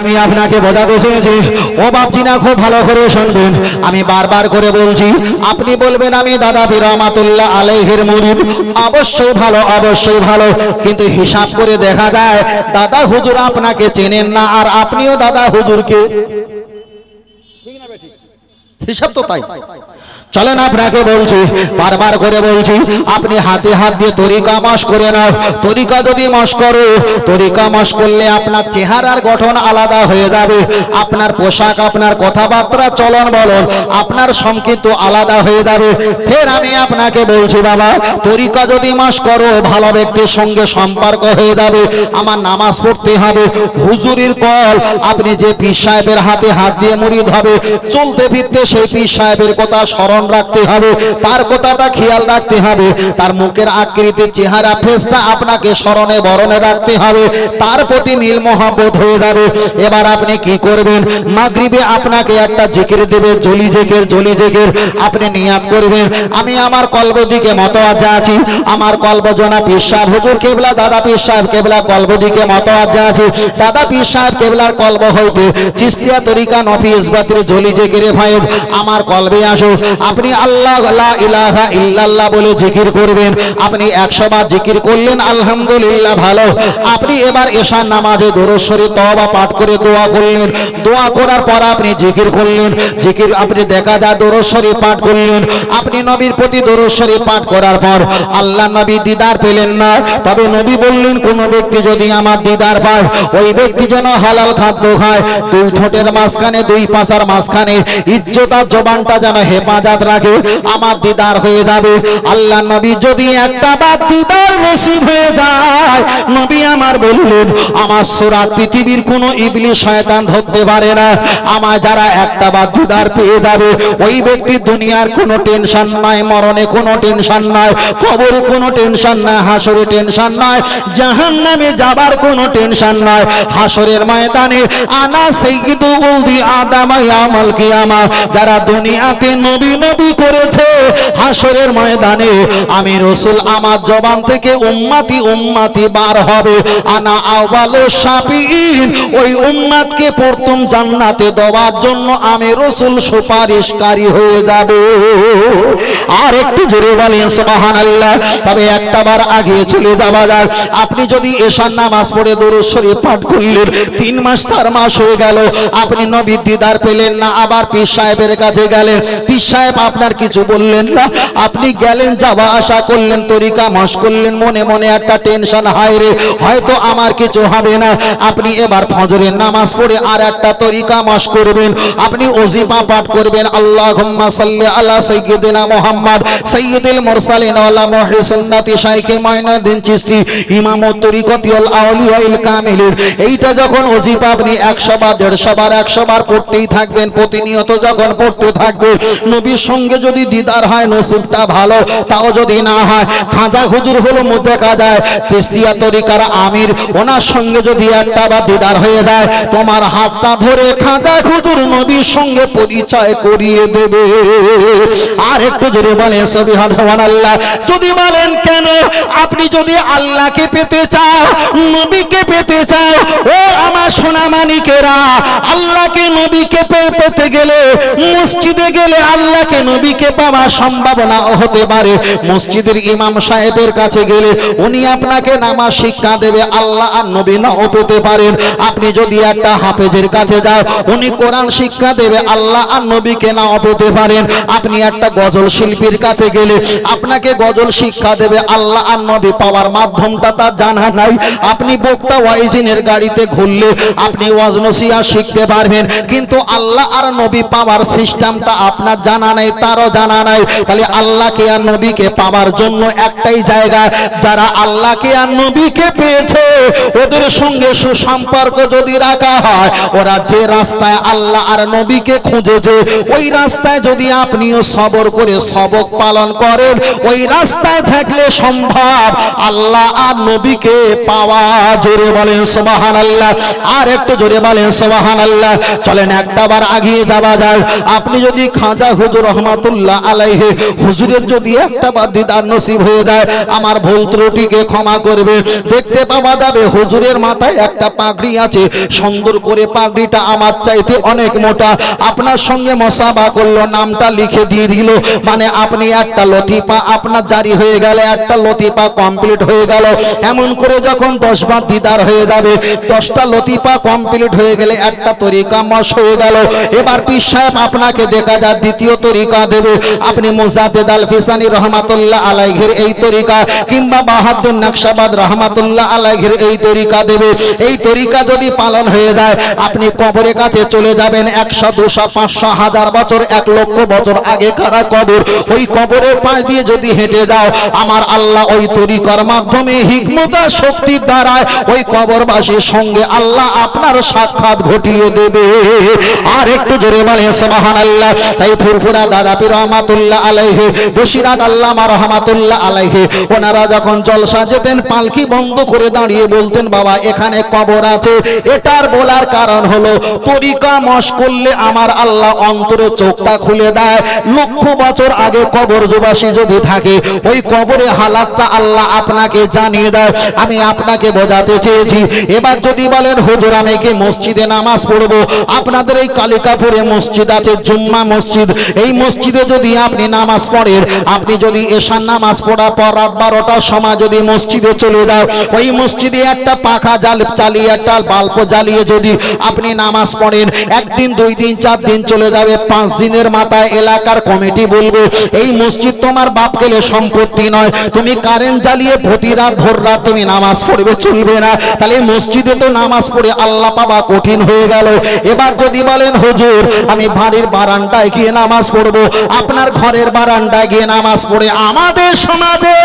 আমি আপনাকে বোঝাতে চেয়েছি ও বাপজিনা, খুব ভালো করে শুনবেন। আমি বারবার করে বলছি, আপনি বলবেন আমি দাদা পীর রহমাতুল্লাহ আলাইহির মুরিদ, অবশ্যই ভালো, অবশ্যই ভালো, কিন্তু হিসাব করে দেখা যায় দাদা হুজুর আপনাকে চেনেন না, আর আপনিও দাদা হুজুরকে, ঠিক না ঠিক? হিসাব তো তাই। চলেন আপনাকে বলছি, বারবার করে বলছি, আপনি হাতে হাত দিয়ে তরিকা মাস করে নাও। তরিকা যদি মাস করো, তরিকা মাস করলে আপনার চেহারার গঠন আলাদা হয়ে যাবে, আপনার পোশাক, আপনার কথাবার্তা, চলন বলন, আপনার সংকেত আলাদা হয়ে যাবে। ফের আমি আপনাকে বলছি বাবা, তরিকা যদি মাস করো, ভালো ব্যক্তির সঙ্গে সম্পর্ক হয়ে যাবে। আমার নামাজ পড়তে হবে, হুজুরির কল, আপনি যে পীর সাহেবের হাতে হাত দিয়ে মুরিদ হবে, চলতে ফিরতে সেই পীর সাহেবের কথা স্মরণ রাখতে হবে, তার কথাটা খেয়াল রাখতে হবে, তার মুখের আকৃতি, চেহারা, ফেসটা আপনাকে স্মরণে বরণে রাখতে হবে, তার প্রতি মিল মহব্বত হয়ে যাবে। এবার আপনি কি করবেন, মাগরিবে আপনাকে একটা জিকির দেবে, জলি জিকির, জলি জিকির। আপনি নিয়াত করবেন, আমি আমার কলব দিকে মতওয়াজ্জা আছি, আমার কলব জনা পীর সাহেব হুজুর কেবলা, দাদা পীর সাহেব কেবলা কলব দিকে মতওয়াজ্জা আছি, দাদা পীর সাহেব কেবলার কলব হইতে চিস্তিয়া তরিকা নফি ইসবাতের জলি জিকিরে ফায়েদ আমার কলবে আসো। আপনি আল্লাহ লা ইলাহা ইল্লাল্লাহ বলে জিকির করবেন। আপনি 100 বার জিকির করলেন, আলহামদুলিল্লাহ, ভালো। আপনি এবার এশার নামাজে দরুদ শরীফ তওবা পাঠ করে দোয়া করলেন, দোয়া করার পর আপনি জিকির করলেন, জিকির আপনি দেখা যায় দরুদ শরীফ পাঠ করলেন। আপনি নবীর প্রতি দরুদ শরীফ পাঠ করার পর আল্লাহ নবী দিদার পেলেন না, তবে নবী বললেন কোন ব্যক্তি যদি আমার দিদার পায়, ওই ব্যক্তি যেন হালাল খাদ্য খায়, দুই ঠোঁটের মাঝখানে, দুই পাশার মাঝখানে ইজ্জত আর জবানটা যেন হেফাজত রাখে, আমার দিদার হয়ে যাবে। আল্লাহ নবী যদি একটা বার দিদার নসিব হয়ে যায়, নবী আমার বললেন আমার সুরাত পৃথিবীর কোনো ইবলিস শয়তান ধরতে পারে না। আমার যারা একটা বার দিদার পেয়ে যাবে, ওই ব্যক্তি দুনিয়ার কোনো টেনশন নাই, মরণে কোনো টেনশন নাই, কবরে কোনো টেনশন নাই, হাসরে টেনশন নাই, জাহান্নামে যাবার কোনো টেনশন নাই। হাসরের ময়দানে আনা সাইয়্যিদু উলদি আদম ইয়াউমাল কিয়ামা, যারা দুনিয়াতে নবী নবী করেছে, হাসরের ময়দানে আমি রাসূল আমার জবান থেকে উম্মতি উম্মতি বার হবে, আনা আউয়ালু শাফিঈন, ওই উম্মতকে প্রথম জান্নাতে দেওয়ার জন্য আমি রাসূল সুপারিশকারী হয়ে যাব। আর একটু জোরে বলেন সুবহানাল্লাহ। তবে একটা বার আগে চলে যাওয়া যাক, আপনি যদি এশার নামাজ পড়ে দরুদ শরীফ পাঠ করলেন, 3 মাস 4 মাস হয়ে গেল, আপনি নবীর দিদার পেলেন না, আবার পীর সাহেবের কাছে গেলেন, পীর সাহেব আপনার কিছু বললেন না, আপনি গেলেন, যাওয়া আসা করলেন, তরিকা মাস করলেন, মনে মনে একটা টেনশন, হায় রে হয়তো আমার কিছু হবে না। আপনি এবার ফজরের নামাজ পড়ে আর একটা তরিকা মাস করবেন, আপনি ওজিফা পাঠ করবেন, আল্লাহুম্মা সাল্লি আলা সাইয়্যিদিনা মুহাম্মদ সাইয়্যিদুল মুরসালিন ওয়া মুহয়ি সুন্নতি শাইখে মুঈনুদ্দিন চিশতি ইমামুত তরিকতিল আউলিয়াইল কামিলিন। এইটা যখন ওজিফা আপনি 100 বার 150 বার 100 বার পড়তেই থাকবেন, প্রতিনিয়ত যখন পড়তে থাকবেন, নবীর সঙ্গে যদি দিদার হয় নসিবটা ভালো, তাও যদি না হয়, খাজা হুজুর হলো দেখা যায় চিশতিয়া তরিকার আমির, ওনার সঙ্গে যদি একটা বার দিদার হয়ে যায়, তোমার হাতটা ধরে খাজা হুজুর নবীর সঙ্গে পরিচয় করিয়ে দেবে। আর একটু জোরে বলেন সুবহানাল্লাহ। যদি বলেন কেন, আপনি যদি আল্লাহকে পেতে চাও, নবীকে পেতে চাও, ও আমার সোনা মানিকেরা, আল্লাহকে নবীকে পেতে গেলে মসজিদে গেলে আল্লাহকে নবীকে পাওয়ার সম্ভাবনা হতে পারে। মসজিদের ইমাম সাহেবের কাছে গেলে উনি আপনাকে নামাজ শিক্ষা দেবে, আল্লাহ আর নবী নাও পেতে পারেন। আপনি যদি একটা হাফেজের কাছে যাও, উনি কোরআন শিক্ষা দেবে, আল্লাহ আর নবীকে নাও পেতে পারেন। আপনি একটা গজল শিল্পীর কাছে গেলে আপনাকে গজল শিক্ষা দেবে, আল্লাহ আর নবী পাওয়ার মাধ্যমটা তার জানা নাই। আপনি বক্তা ওয়াইজিনের গাড়িতে ঘুরলে আপনি ওয়াজ নসিহত শিখতে পারবেন, কিন্তু আল্লাহ আর নবী পাওয়ার সিস্টেমটা আপনার জানা নাই, তারও জানা নাই। তাহলে আল্লাহকে আর নবীকে পাওয়ার জন্য একটাই জায়গা, যারা আল্লাহকে আর নবীকে পেয়েছে, ওদের সঙ্গে সুসম্পর্ক যদি রাখা হয়, ওরা যে রাস্তায় আল্লাহ আর নবীকে খুঁজেছে, ওই রাস্তায় যদি আপনিও সবর করে সবক পালন করেন, ওই রাস্তায় থাকলে সম্ভব আল্লাহ আর নবীকে পাওয়া। জোরে বলেন সুবহানাল্লাহ। আর একটু জোরে বলেন সুবহানাল্লাহ। চলেন একটা বার আগিয়ে যাওয়া যায়। আপনি যদি খাজা হুজুর রহমাতুল্লাহ আলাইহি হুজুরের যদি একটা বার দিদার নসিব হয়ে যায় আমার ভুল ত্রুটিকে ক্ষমা করবে। দেখতে পাওয়া যাবে হুজুরের মাথায় একটা পাগড়ি আছে, সুন্দর করে পাগড়িটা আমার চাইতে অনেক মোটা। আপনার সঙ্গে মসাবা করলো, নামটা লিখে দিয়ে দিল, মানে আপনি একটা লতিফা আপনার জারি হয়ে গেল, একটা লতিফা কমপ্লিট হয়ে গেল। এমন করে যখন 10 বার দিদার হয়ে যাবে, 10টা লতিফা কমপ্লিট হয়ে গেলে একটা তরিকা মশ হয়ে গেল। এবার পীর সাহেব আপনাকে দেখা যায় দ্বিতীয় তরিকা দেবে। আপনি মুজাদ্দিদ আল ফিসানি রহমাতুল্লাহ আলাইহির এই তরিকা, কিংবা বাহাউদ্দিন নকশবন্দি রহমাতুল্লাহ আলাইহির এই তরিকা দেবে। এই তরিকা যদি পালন হয়ে যায় আপনি কবরের কাছে চলে যাবেন। 100, 200, 500, 1000 বছর, 1 লক্ষ বছর আগে কারা কবর, ওই কবরের পাশ দিয়ে যদি হেঁটে যাও আমার আল্লাহ ওই তরিকার মাধ্যমে হিকমত আর শক্তির দ্বারায় ওই কবরবাসীর সঙ্গে আল্লাহ আপনার সাক্ষাৎ ঘটিয়ে দেবে। আর একটু জোরে বলে সুবহানাল্লাহ। তাই ফুরফুরা দাদা পীর রহমাতুল্লাহ আলাইহি, বসিরাট আল্লামা রহমাতুল্লাহ আলাইহি, ওনারা যখন জলসা যেতেন পালকি বন্ধ করে দাঁড়িয়ে বলতেন বাবা এখানে কবর আছে। এটার বলার কারণ হলো তরিকা মশ করলে আমার আল্লাহ অন্তরে চোখটা খুলে দেয়। লক্ষ বছর আগে কবর জবাসী যদি থাকে ওই কবরে হালাতটা আল্লাহ আপনাকে জানিয়ে দেয়। আমি আপনাকে বোঝাতে চেয়েছি। এবার যদি বলেন হুজুর আমি কি মসজিদে নামাজ পড়বো, আপনাদের এই কালিকাপুরে মসজিদ আছে জুম্মা মসজিদ, এই মসজিদে যদি আপনি নামাজ পড়েন, আপনি যদি এশার নামাজ পড়ার পর রাত 12টার সময় যদি মসজিদে চলে যাও, ওই মসজিদে একটা পাখা চালিয়ে একটা বাল্ব জ্বালিয়ে যদি আপনি নামাজ পড়েন, 1 দিন 2 দিন 4 দিন চলে যাবে, 5 দিনের মাথায় এলাকার কমিটি বলবে এই মসজিদ তোমার বাপ গেলে সম্পত্তি নয়, তুমি কারেন্ট জ্বালিয়ে প্রতি রাত ভোর রাত তুমি নামাজ পড়বে, চলবে না। তাহলে মসজিদে তো নামাজ পড়ে আল্লাহ পাওয়া কঠিন হয়ে গেল। এবার যদি বলেন হুজুর আমি বাড়ির বারান্দায় গিয়ে নামাজ পড়বো, আপনার ঘরের বারান্দায় গিয়ে নামাজ পড়ে, আমাদের সমাজে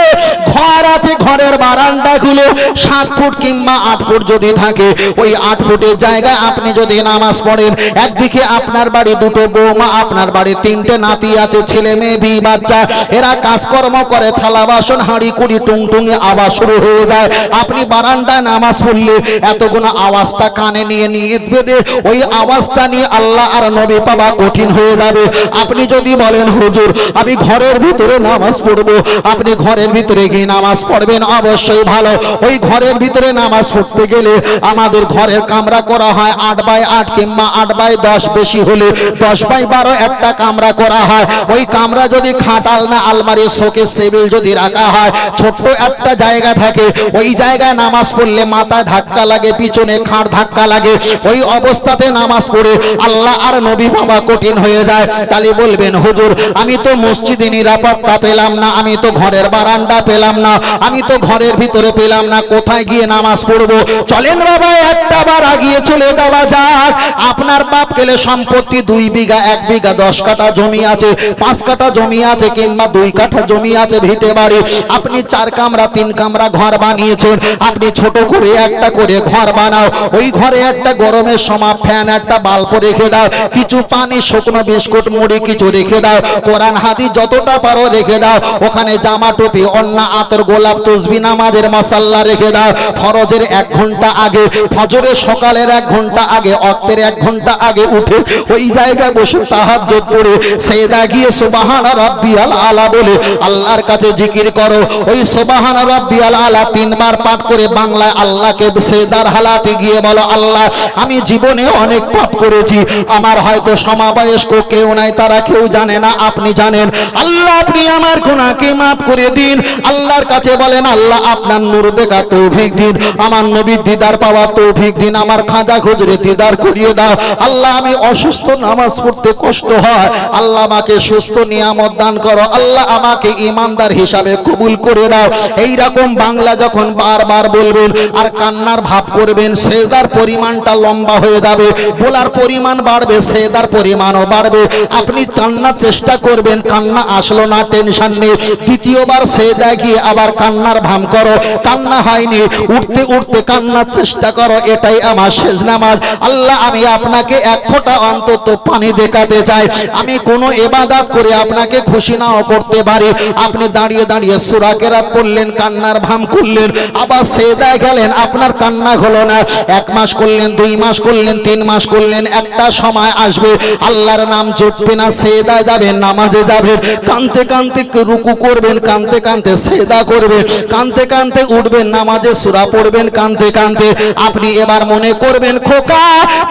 ঘর আছে, ঘরের বারান্দাগুলো 7 ফুট কিংবা 8 ফুট যদি থাকে, ওই 8 ফুটের জায়গায় আপনি যদি নামাজ পড়েন, একদিকে আপনার বাড়ি 2টো বৌমা, আপনার বাড়ি 3টে নাতি আছে, ছেলে মেয়ে বি বাচ্চা, এরা কাজকর্ম করে, থালা বাসন হাঁড়ি কুড়ি টুংটুঙে আওয়াজ শুরু হয়ে যায়। আপনি বারান্দায় নামাজ পড়লে এতগুলো আওয়াজটা কানে নিয়ে বেঁধে ওই আওয়াজটা নিয়ে আল্লাহ আর নবী পাওয়া কঠিন হয়ে যাবে। আপনি যদি বলেন হুজুর আমি ঘরের ভিতরে নামাজ পড়বো, আপনি ঘরের ভিতরে গিয়ে নামাজ পড়বেন, অবশ্যই ভালো। ওই ঘরের ভিতরে নামাজ পড়তে গেলে আমাদের ঘরের কামরা করা হয় 8x8 কিংবা 8x10, বেশি হলে 10x12 একটা কামরা করা হয়। ওই কামরা যদি খাটাল না আলমারি শোকেস টেবিল যদি রাখা হয়, ছোট্ট একটা জায়গা থাকে, ওই জায়গায় নামাজ পড়লে মাথায় ধাক্কা লাগে, পিছনে খাট ধাক্কা লাগে, ওই অবস্থাতে নামাজ পড়ে আল্লাহ আর নবী বাবা কঠিন হয়ে যায়। তাহলে বলবেন হুজুর আমি তো মসজিদে নিরাপত্তা পেলাম না, আমি তো ঘরের বারান্দা পেলাম না, আমি তো ঘরের ভিতরে পেলাম না, কোথায় গিয়ে নামাজ পড়বো? চলেন বাবা একটা বার আগিয়ে চলে যাওয়া যাক। আপনার বাপ গেলে সম্পত্তি 2 বিঘা 1 বিঘা 10 কাঠা জমি আছে, 5 কাঠা জমি আছে কিংবা 2 কাঠা জমি আছে ভিটে বাড়ি, আপনি 4 কামরা 3 কামরা ঘর বানিয়েছেন। আপনি ছোট করে একটা করে ঘর বানাও, ওই ঘরে একটা গরমের সময় ফ্যান একটা বাল্ব রেখে দাও, কিছু পানি শুকনো বিস্কুট মুড়ি কিছু রেখে দাও, কোরআন হাদিস যতটা পারো রেখে দাও, ওখানে জামা টুপি অন্য আতর গোলাপ তসবিহ নামাজের মাসাল্লা রেখে দাও। ফরজের 1 ঘন্টা আগে, ফজরের সকালের 1 ঘন্টা আগে, ওয়াক্তের 1 ঘন্টা আগে উঠে ওই জায়গায় বসে তাহাজ্জুদ পড়ে সেজদা গিয়ে সুবহান রাব্বিয়াল আলা বলে আল্লাহর কাছে জিকির করো। ওই সুবহান রাব্বিয়াল আলা 3 বার পাঠ করে বাংলায় আল্লাহকে সেজদার হালাতে গিয়ে বলো আল্লাহ আমি জীবনে অনেক পাপ করেছি, আমার হয়তো সমবয়স্ক কেউ নাই, তারা কেউ জানে না, আপনি জানেন, আল্লাহ আপনি আমার গুনাহকে maaf করে দিন। আল্লাহর কাছে বলেন আল্লাহ আপনার নূর দেখা তৌফিক দিন, আমার নবীর দিদার পাওয়া তৌফিক দিন, আমার খাজা হুজুরের দিদার করিয়ে দাও। আল্লাহ আমি অসুস্থ, নামাজ পড়তে কষ্ট হয়, আল্লাহ আমাকে সুস্থ নিয়ামত দান করো, আল্লাহ আমাকে ইমানদার হিসাবে কবুল করে দাও। এই রকম বাংলা যখন বারবার বলবেন আর কান্নার ভাব করবেন, সেজদার পরিমাণটা লম্বা হয়ে যাবে, বলার পরিমাণ বাড়বে, সেজদার পরিমাণও বাড়বে। আপনি কান্নার চেষ্টা করবেন, কান্না আসলো না টেনশন নেই, দ্বিতীয়বার সেজদা গিয়ে আবার কান্নার ভাম করো, কান্না হয়নি উঠতে উঠতে কান্নার চেষ্টা করো, এটাই আমার শেষ নামাজ। আল্লাহ আমি আপনাকে 1 ফোঁটা অন্তত পানি দেখাতে চাই, আমি কোনো ইবাদত করে আপনাকে খুশি নাও করতে পারি। আপনি দাঁড়িয়ে দাঁড়িয়ে সূরা কেরাত পড়লেন, কান্নার ভাম করলেন, আবার সেজদায় গেলেন, আপনার কান্না হলো না। 1 মাস করলেন, 2 মাস করলেন, 3 মাস করলেন, একটা সময় আসবে আল্লাহর নাম জপবে না, সে সেজদায় যাবেন, নামাজে যাবেন, কানতে কানতে রুকু করবেন, কানতে কানতে সেজদা করবেন, কানতে কানতে উঠবেন, নামাজে সূরা পড়বেন কানতে কানতে। আপনি এবার মনে করবেন খোকা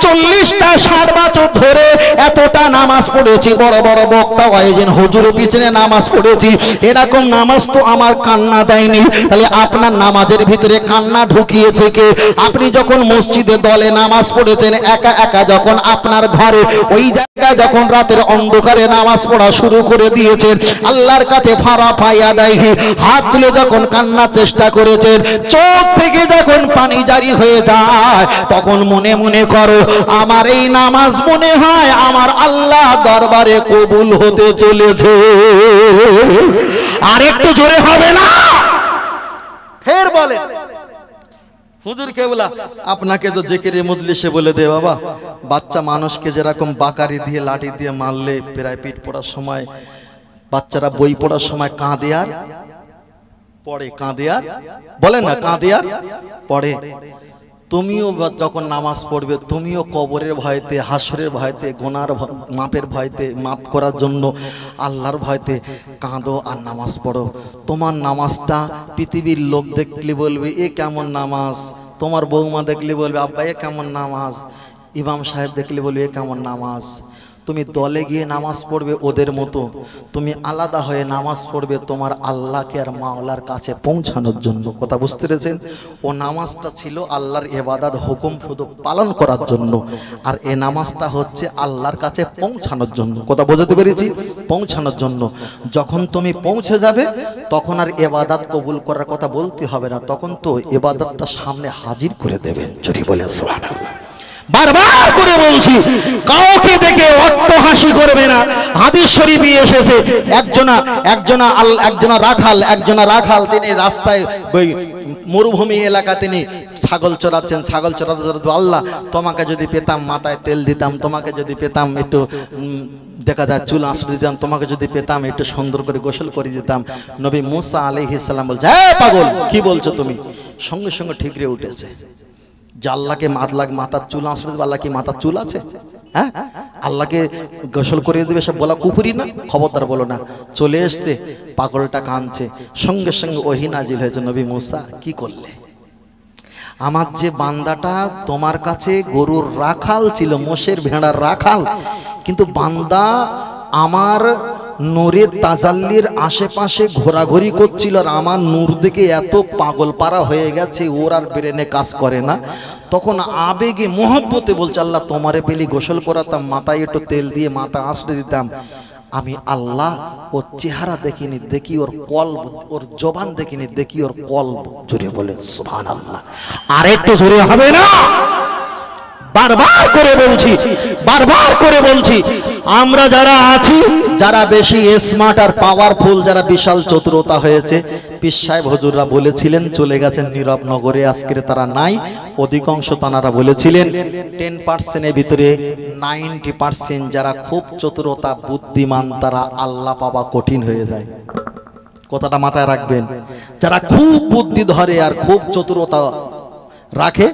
40টা 60 বছর ধরে এতটা নামাজ পড়েছি, বড় বড় বক্তা ওয়াইজেন হুজুরের পিছনে নামাজ পড়েছি, এরকম নামাজ তো আমার কান্না দেয়নি। তাহলে আপনার নামাজের ভিতরে কান্না ঢুকিয়েছে কে? আপনি যখন মসজিদে দলে নামাজ পড়েছেন, একা একা যখন আপনার ঘরে ওই জায়গায় যখন রাতের অন্ধকারে নামাজ পড়া শুরু করে দিয়েছেন, আল্লাহর কাছে ফারা পাইয়া দেয়, হাত তুলে যখন কান্নার চেষ্টা করেছেন, চোখ থেকে যখন পানি জারি হয়ে যায়, তখন মনে মনে করো আমার এই নামাজ মনে হয় আমার আল্লাহ দরবারে কবুল হতে চলেছে। আর একটু জোরে হবে না? ফের বলে হুজুর কেবলা আপনাকে তো জিকিরে মজলিসে বলে দে বাবা, বাচ্চা মানুষকে যেরকম বাকারি দিয়ে লাঠি দিয়ে মারলে প্রায় পিঠ পড়ার সময় বাচ্চারা বই পড়ার সময় কাঁদে আর পড়ে, কাঁদে আর বলেন না, কাঁদে আর পড়ে, তুমিও যখন নামাজ পড়বে তুমিও কবরের ভয়তে, হাসরের ভয়তে, গুনার মাপের ভয়তে, মাপ করার জন্য আল্লাহর ভয়তে কাঁদো আর নামাজ পড়ো। তোমার নামাজটা পৃথিবীর লোক দেখলে বলবে এ কেমন নামাজ, তোমার বৌমা দেখলে বলবে আব্বা এ কেমন নামাজ, ইমাম সাহেব দেখলে বলবে এ কেমন নামাজ। তুমি দলে গিয়ে নামাজ পড়বে ওদের মতো, তুমি আলাদা হয়ে নামাজ পড়বে তোমার আল্লাহকে আর মাওলার কাছে পৌঁছানোর জন্য। কথা বুঝতে পেরেছেন? ও নামাজটা ছিল আল্লাহর ইবাদত, হুকুম শুধু পালন করার জন্য, আর এ নামাজটা হচ্ছে আল্লাহর কাছে পৌঁছানোর জন্য। কথা বোঝাতে পেরেছি? পৌঁছানোর জন্য। যখন তুমি পৌঁছে যাবে তখন আর ইবাদত কবুল করার কথা বলতে হবে না, তখন তো ইবাদতটা সামনে হাজির করে দেবেন। যদি বলেন সুবহানাল্লাহ। বারবার করে বলছি কাউকে দেখে অট্টহাসি করবে না। হাদিস শরীফে এসেছে একজনা রাখাল তিনি রাস্তায় মরুভূমি এলাকা তিনি ছাগল চড়াচ্ছেন, ছাগল চড়াতে চড়াতে আল্লাহ তোমাকে যদি পেতাম মাথায় তেল দিতাম, তোমাকে যদি পেতাম একটু দেখা যায় চুল আঁচড়ে দিতাম, তোমাকে যদি পেতাম একটু সুন্দর করে গোসল করে দিতাম। নবী মুসা আলাইহিস সালাম বলছে হ্যাঁ পাগল কি বলছো তুমি? সঙ্গে সঙ্গে ঠিকরে উঠেছে যে আল্লাহকে মাথার চুল আঁচড়ে দেবে, আল্লাহ কি মাথার চুল আছে? হ্যাঁ, আল্লাহকে গোসল করে দেবে সব বলা কুফরি না? খবরদার বলো না। চলে এসছে, পাগলটা কাঁদছে, সঙ্গে সঙ্গে ওহী নাজিল হয়েছে, নবী মুসা কি করলে? আমার যে বান্দাটা তোমার কাছে গরুর রাখাল ছিল, মোষের ভেড়ার রাখাল, কিন্তু বান্দা আমার নূরের তাজাল্লির আশেপাশে ঘোরাঘুরি করছিল, আর আমার নূর দেখে এত পাগল পারা হয়ে গেছে ওর আর ব্রেনে কাজ করে না। তখন আবেগে মোহব্বতে বলছে আল্লাহ তোমারে পেলি গোসল করাতাম, মাথায় একটু তেল দিয়ে মাথা আঁচড়ে দিতাম, আমি আল্লাহ ওর চেহারা দেখিনি, দেখি ওর কলব, ওর জবান দেখিনি, দেখি ওর কলব। জোরে বলে সুবহানাল্লাহ। আর একটু জোরে হবে না? বারবার করে বলছি আমরা যারা আছি, যারা বেশি স্মার্ট আর পাওয়ারফুল, যারা বিশাল চতুরতা হয়েছে, পীর সাহেব হুজুররা বলেছিলেন চলে গেছেন নীরব নগরে, আজকে তারা নাই। অধিকাংশ তানারা বলেছিলেন 10% ভিতরে 90% যারা খুব চতুরতা বুদ্ধিমান তারা আল্লাহ পাওয়া কঠিন হয়ে যায়। কথাটা মাথায় রাখবেন। যারা খুব বুদ্ধি ধরে আর খুব চতুরতা রাখে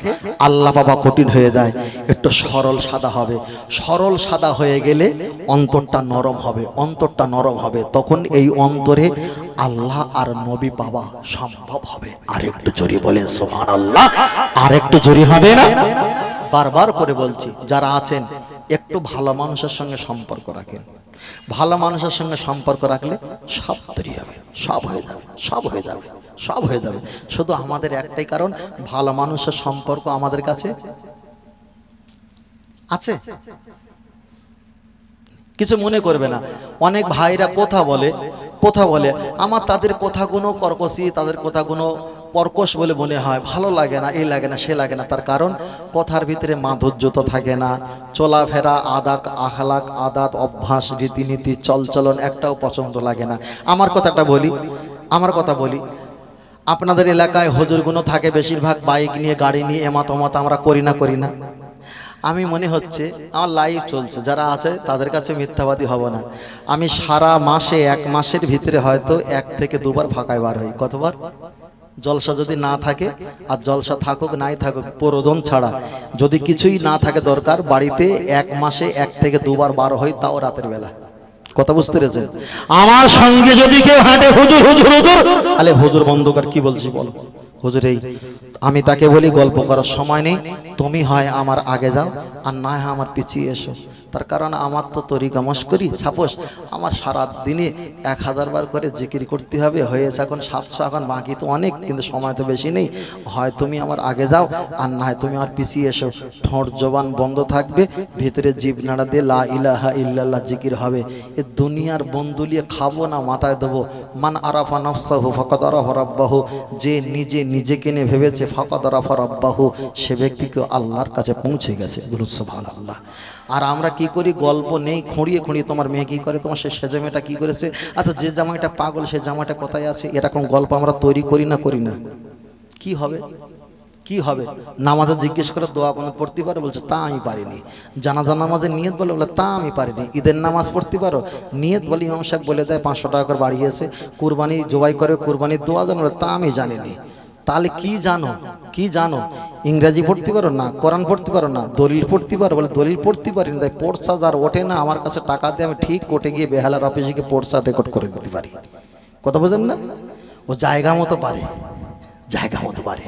আল্লাহ বাবা কঠিন হয়ে যায়। একটু সরল সাদা হবে, সরল সাদা হয়ে গেলে অন্তরটা নরম হবে, অন্তরটা নরম হবে, তখন এই অন্তরে আল্লাহ আর নবী পাওয়া সম্ভব হবে। আর একটু জোরে বলেন সুবহানাল্লাহ। আর একটু জোরে হবে না? বারবার করে বলছি যারা আছেন একটু ভালো মানুষের সঙ্গে সম্পর্ক রাখেন। ভালো মানুষের সঙ্গে সম্পর্ক রাখলে সব তৈরি হবে, সব হয়ে যাবে, সব হয়ে যাবে, সব হয়ে যাবে। শুধু আমাদের একটাই কারণ, ভালো মানুষের সম্পর্ক আমাদের কাছে আছে। কিছু মনে করবে না। অনেক ভাইরা কথা বলে আমার তাদের কথাগুলো কর্কশী, তাদের কথাগুলো কর্কশ বলে মনে হয়, ভালো লাগে না, এই লাগে না, সে লাগে না। তার কারণ কথার ভিতরে মাধুর্যতা থাকে না, চলাফেরা, আদাত, আখলাক, আদাত, অভ্যাস, রীতিনীতি, চলচলন একটাও পছন্দ লাগে না। আমার কথা বলি আপনাদের এলাকায় হুজুরগুলো থাকে বেশিরভাগ বাইক নিয়ে, গাড়ি নিয়ে, এমাত ওমাত আমরা করি না। আমি মনে হচ্ছে আমার লাইভ চলছে, যারা আছে তাদের কাছে মিথ্যাবাদী হব না। আমি সারা মাসে, 1 মাসের ভিতরে হয়তো 1 থেকে 2 বার ফাঁকায় বার হই। কতবার? জলসা যদি না থাকে, আর জলসা থাকুক নাই থাকুক, প্রয়োজন ছাড়া যদি কিছুই না থাকে দরকার, বাড়িতে 1 মাসে 1 থেকে 2 বার বার হই, তাও রাতের বেলা। কথা বুঝতে পেরেছেন? আমার সঙ্গে যদি কেউ হাঁটে হুজুর হুজুর হুজুর, আলে হুজুর বন্ধ কর, কি বলছি বল। হুজুর এই আমি তাকে বলি গল্প করার সময় নেই, তুমি হয় আমার আগে যাও আর না হয় আমার পিছিয়ে এসো। তার কারণ আমার তো তরিকা মশকরি ছাপোস, আমার সারা দিনে 1000 বার করে জিকির করতে হবে, হয়েছে এখন 700, এখন বাকি তো অনেক, কিন্তু সময় তো বেশি নেই। হয় তুমি আমার আগে যাও আর না হয় তুমি আমার পিছিয়ে এসো। ঠোঁট জবান বন্ধ থাকবে, ভিতরে জিভ নাড়া দিয়ে লা ইলাহা ইল্লাল্লাহ জিকির হবে। এ দুনিয়ার বন্ধুলিয়ে খাবো না, মাথায় দেবো। মান আরাফা নফসাহু ফাকাদ আরাফা রাব্বাহু, যে নিজে নিজেকে নিয়ে ভেবেছে ফাকাদ আরাফা রাব্বাহু, সে ব্যক্তিকে আল্লাহর কাছে পৌঁছে গেছে। বলুন সুবহানাল্লাহ। আর আমরা কি করি, গল্প নেই, খুঁড়িয়ে খুঁড়িয়ে তোমার মেয়ে কি করে, তোমার সে সেজে মেয়েটা কি করেছে, আচ্ছা যে জামাইটা পাগল সে জামাইটা কোথায় আছে, এরকম গল্প আমরা তৈরি করি না করি না? কি হবে কি হবে? নামাজে জিজ্ঞেস করে দোয়া কোনো পড়তে পারো, বলছে তা আমি পারিনি। জানাজা নামাজের নিয়ত বলে, বলে তা আমি পারিনি। ঈদের নামাজ পড়তে পারো, নিয়ত বলে ইমাম সাহেব বলে দেয় 500 টাকা করে বাড়িয়েছে। কুরবানি জবাই করে কুরবানির দোয়া জানো, তা আমি জানিনি। তাহলে কি জানো, কি জানো? ইংরেজি পড়তে পারো না, কোরআন পড়তে পারো না, দলিল পড়তে পারো, বলে দলিল পড়তে পারি না। তাই পোর্টসা যার ওঠে না, আমার কাছে টাকা দিয়ে আমি ঠিক কোর্টে গিয়ে বেহালার অফিসে গিয়ে পোর্টসা রেকর্ড করে দিতে পারি। কথা বোঝেন না? ও জায়গা মতো পারে, জায়গা মতো পারে।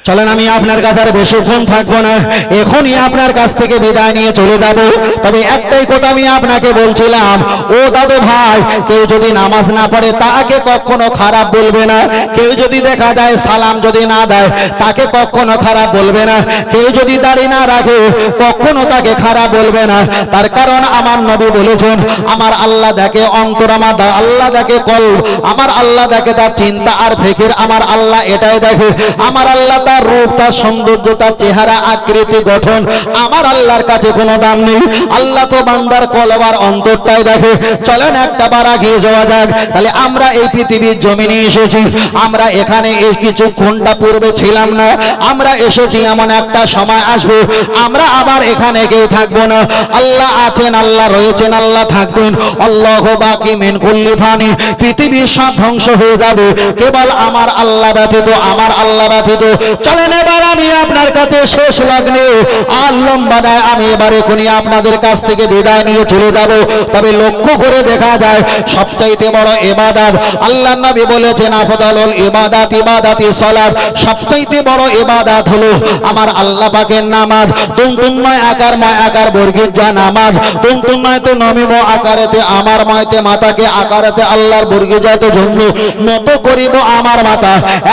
চলেন আমি আপনার কাছে আর বেশিক্ষণ থাকবো না, এখনই আপনার কাছ থেকে বিদায় নিয়ে চলে যাব। তবে একটাই কথা আমি আপনাকে বলছিলাম, ও দাদু ভাই, কেউ যদি নামাজ না পড়ে তাকে কখনো খারাপ বলবে না। কেউ যদি দেখা যায় সালাম যদি না দেয় তাকে কখনো খারাপ বলবে না। কেউ যদি দাড়ি না রাখে কখনো তাকে খারাপ বলবে না। তার কারণ আমার নবী বলেছেন, আমার আল্লাহ দেখে অন্তর, আমার আল্লাহ দেখে কলব, আমার আল্লাহ দেখে তার চিন্তা আর ফিকির। আমার আল্লাহ এটাই দেখে, আমার আল্লাহ তার রূপ, তার সৌন্দর্য, তার চেহারা, আকৃতি, গঠন, আমার আল্লাহর কাছে কোনো দাম নেই। আল্লাহ তো বান্দার কলব আর অন্তরটাই দেখে। চলেন একটা বার এগিয়ে যাওয়া যাক। তাহলে আমরা এই পৃথিবীর জমিনে এসেছি, আমরা এখানে কিছু ঘন্টা পূর্বে ছিলাম না। আমরা এসেছি এমন একটা সময় আসবে আমরা আবার এখানে কেউ থাকবো না। আল্লাহ আছেন, আল্লাহ রয়েছেন, আল্লাহ থাকবেন। আল্লাহু বাকি মিন কুল্লি ফানি, পৃথিবীর সব ধ্বংস হয়ে যাবে, কেবল আমার আল্লাহ ব্যতীত, আমার আল্লাহ ব্যতীত। চলেন এবার আমি আপনার কাছে শেষ লগ্নে আর লম্বা নয়, আমি এবার এখনই আপনাদের কাছ থেকে বিদায় নিয়ে চলে যাব। তবে লক্ষ্য করে দেখা যায় সবচাইতে বড় ইবাদত, আল্লাহর নবী বলেছেন আফদালুল ইবাদাত ইবাদাতি সালাত, সবচাইতে বড় ইবাদত হলো আমার আল্লাহ পাকের নামাজ। তুমতুময় আকার বর্গের যা নামাজ, তুমতুময় তো নমিম আকারেতে আমার মাইতে মাতাকে আকারেতে আল্লাহর বর্গে যত জন্য নত করিব আমার মাতা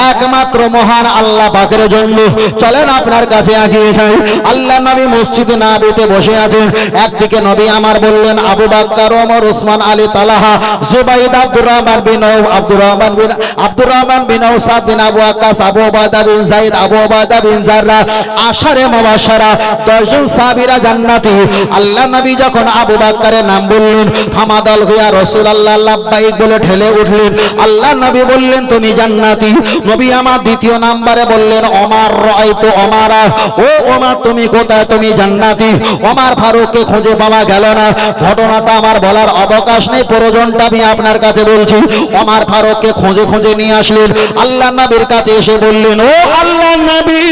একমাত্র মহান আল্লাহ পাকের জন্য। চলেন আপনার কাছে এগিয়ে যাই। আল্লাহ নবী মসজিদে নববীতে বসে আছেন। একদিকে নবী আমার বললেন আবু বকর, ওমর, ওসমান, আলী, তালহা, জুবাইর, আব্দুর রহমান বিন আউফ, আব্দুর রহমান বিন সাদ বিন আবু ওয়াক্কাস, আবু উবাদা বিন যায়েদ, আবু উবাদা বিন জাররাহ, আশারে মুবাশশারা 10 জন সাহাবীরা জান্নাতি। আল্লাহ নবী যখন আবু বকরের নাম বললেন, ফামাদাল ইয়া রাসূলুল্লাহ, লাব্বাইক বলে ঠেলে উঠলেন। আল্লাহ নবী বললেন তুমি জান্নাতি। নবী আমার দ্বিতীয় নাম্বারে বললেন ওমর, রাআইতু ওমরা, ও ওমর তুমি কোথায়, তুমি জান্নাতি। ওমর ফারুককে খুঁজে পাওয়া গেল না। ঘটনাটা আমার বলার অবকাশ নেই, প্রয়োজনটা আমি আপনার কাছে বলছি। ওমর ফারুককে খুঁজে খুঁজে নিয়ে আসলেন। আল্লাহ নবীর কাছে এসে বললেন, ও আল্লাহ নবী,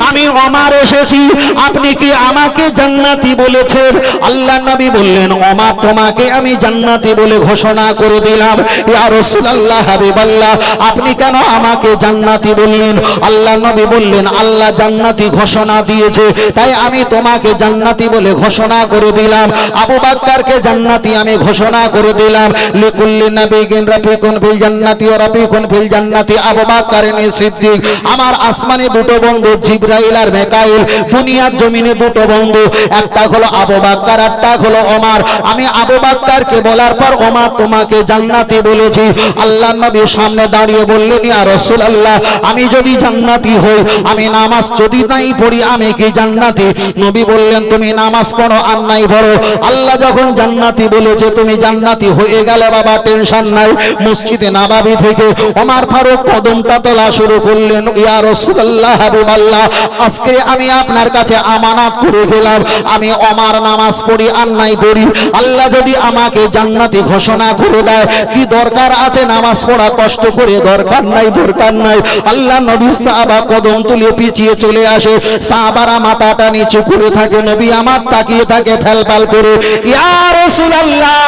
আমি ওমর এসেছি, আপনি কি আমাকে জান্নাতি বলেছেন? আল্লাহ নবী বললেন, ওমর তোমাকে আমি জান্নাতি বলে ঘোষণা করে দিলাম। ইয়া রাসূলুল্লাহ, হাবিবাল্লাহ, আপনি কেন আমাকে জান্নাতি বললেন? আল্লাহ নবী বললেন, আল্লাহ জান্নাতি ঘোষণা দিয়েছে, তাই আমি তোমাকে জান্নাতি বলে ঘোষণা করে দিলাম। আবু বকরকে জান্নাতি আমি ঘোষণা করে দিলাম। লিকুল্লি নাবিয়্যিন রাফিকুন ফিল জান্নাতি ওয়া রাফিকুন ফিল জান্নাতি আবু বকরিন সিদ্দিক। আমার আসমানে দুটো বন্ধু জিবরাইল আর মিকাইল, দুনিয়ার জমিনে দুটো বন্ধু, একটা হলো আবু বকর, একটা হলো ওমর। আমি আবু বকরকে বলার পর ওমর তোমাকে জান্নাতি বলেছি। আল্লাহ নবী সামনে দাঁড়িয়ে বললেন, ইয়া রাসূলুল্লাহ, আমি যদি জান্নাতি হই, আমি নামাজ যদি নাই পড়ি, আমি কি জান্নাতি? নবী বললেন, তুমি নামাজ পড়ো আর নাই পড়ো, আল্লাহ যখন জান্নাতি বলেছে তুমি জান্নাতি হয়ে গেলে বাবা, টেনশন নাই। মসজিদে নববী থেকে ওমর ফারুক কদমটা তোলা শুরু করলেন। ইয়া রাসূলুল্লাহ, হাবিবাল্লাহ, আজকে আমি আপনার কাছে আমানত করে গেলাম, আমি ওমর নামাজ পড়ি আর নাই পড়ি, আল্লাহ যদি আমাকে জান্নাতি ঘোষণা করে দেয়, কি দরকার আছে নামাজ পড়া? কষ্ট করে দরকার নাই, দরকার নাই। আল্লাহ নবী সাহাবা কদম তুলে পিছিয়ে চলে আসে, সাহাবারা মাথাটা নিচু করে থাকে, নবী আমার তাকিয়ে থাকে ফেলফাল করে। ইয়া রাসূলুল্লাহ,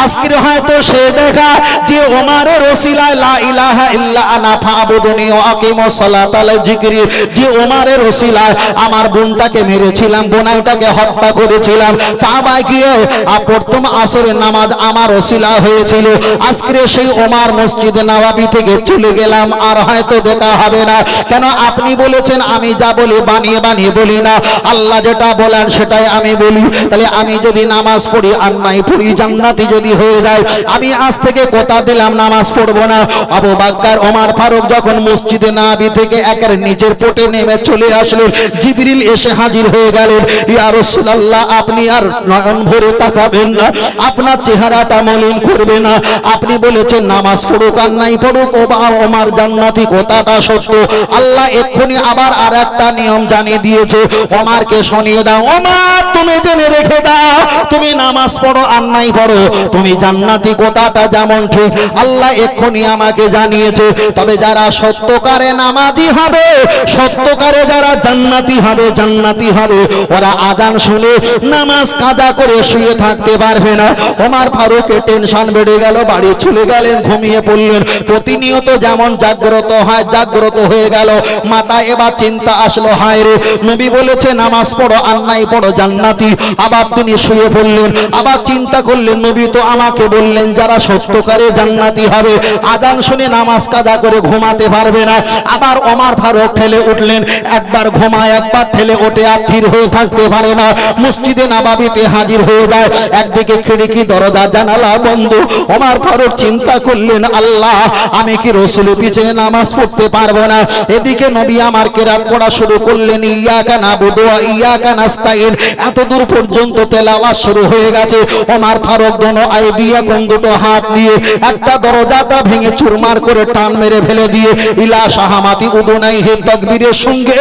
আজকের হয়তো সে দেখা যে ওমরের ওসিলায় লা ইলাহা ইল্লা আনা ফাবুদুনি ওয়া আকিমুস সালাতা আলা যিকরি, যে ওমরের ওসিলায় আমার বোনটাকে মেরেছিলাম, বোনাইটাকে হত্যা করেছিলাম, কাবায় গিয়ে প্রথম আসরের নামাজ আমার ওসিলা হয়েছিল, আজকে সেই ওমর মসজিদে নববী থেকে চলে গেলাম, আর হয়তো দেখা হবে না। কেন? আপনি বলেছেন আমি যা বলি বানিয়ে বানিয়ে বলি না, আল্লাহ যেটা বলেন সেটাই আমি বলি। তাহলে আমি যদি নামাজ পড়ি আর নাই পড়ি জান্নাতি যদি হয়ে যায়, আমি আজ থেকে কথা দিলাম নামাজ পড়বো না। আবু বকর ওমর ফারুক যখন মসজিদে নববী থেকে একের নিচের পটে নেমে চলে আসলেন, জিবরিল এসে হাজির হয়ে গেলেন। ইয়া রাসূলুল্লাহ, আপনি আর নয়ন ভরে তাকাবেন না, আপনার চেহারাটা মলিন করবে না, আপনি বলেছেন নামাজ পড়ুক আর নাই পড়ুক ওমর জান্নাতি, কথাটা সত্য। আল্লাহ এক্ষুনি আবার আর একটা নিয়ম জানিয়ে দিয়েছে, ওমরকে শুনিয়ে দাও, ওমর তুমি জেনে রেখে দাও, তুমি নামাজ পড়ো আর নাই পড়ো তুমি জান্নাতি, কথাটা যেমন ঠিক আল্লাহ এক্ষুনি আমাকে জানিয়েছে। তবে যারা সত্যকারে নামাজি হবে, সত্যকারে যারা জান্নাতি হবে, জান্নাতি হবে, ওরা আজান শুনে নামাজ কাজা করে শুয়ে থাকতে পারবে না। ওমর ফারুকের টেনশন বেড়ে গেল, বাড়ি চলে গেলেন, ঘুমিয়ে পড়লেন। প্রতিনিয়ত যেমন জাগ্রত হয় জাগ্রত হয়ে গেল, মাথায় এবার চিন্তা আসলো, হায় রে নবী বলেছে নামাজ পড়ো আর নাই পড়ো জান্নাতি। আবার তিনি শুয়ে পড়লেন, আবার চিন্তা করলেন নবী তো আমাকে বললেন যারা সত্যকারে জান্নাতি হবে আজান শুনে নামাজ কাজা করে ঘুমাতে পারবে না। আবার ওমর ফারুক ঠেলে উঠলেন, একবার ঘুমায় একবার ঠেলে ওঠে, আর স্থির হয়ে থাকতে পারে না। মসজিদে নববীতে হাজির হয়ে যায়, একদিকে খিড়কি দরজা জানালা বন্ধ। ওমর ফারুক চিন্তা করলেন, আল্লাহ আমি কি রাসূলের পিছনে নামাজ পড়তে পারবো না? এদিকে নবী আমার কিরাত পড়া শুরু করলেন, ইয়াকা নাবুদু ওয়া ইয়াকা নাস্তাইন, এত দূর পর্যন্ত তেলাওয়াত শুরু হয়ে গেছে। ওমর ফারুক দোনো আইডিয়া কোন দুটো হাত দিয়ে একটা দরজাটা ভেঙে চুরমার করে টান মেরে ফেলে দিয়ে ইলা শাহামাতি উদুনাইহি তাকবীরের সঙ্গে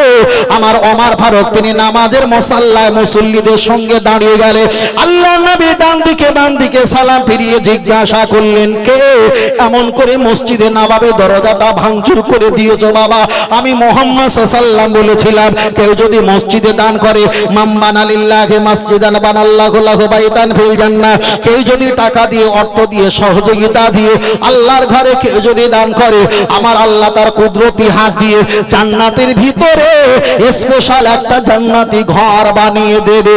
আমার ওমর ফারুক তিনি নামাজের মুসাল্লায় মুসল্লিদের সঙ্গে দাঁড়িয়ে গেলে। আল্লাহ নবী ডান দিকে বাম দিকে সালাম ফিরিয়ে জিজ্ঞাসা করলেন, কে এমন করে মসজিদে নববীর দরজাটা ভাঙচুর করে দিয়েছো? বাবা আমি মুহাম্মদ সাল্লাল্লাহু আলাইহি ওয়াসাল্লাম বলেছিলাম কেউ যদি মসজিদে দান করে, মান বানা লিল্লাহি মাসজিদান বানাল্লাহু লাহু বাইতান ফিল জান্নাহ, কেউ যদি টাকা দিয়ে অর্থ দিয়ে সহযোগিতা দিয়ে আল্লাহর ঘরে কেউ যদি দান করে, আমার আল্লাহ তার কুদরতি হাত দিয়ে জান্নাতের ভিতরে স্পেশাল একটা জান্নাতি ঘর বানিয়ে দেবে।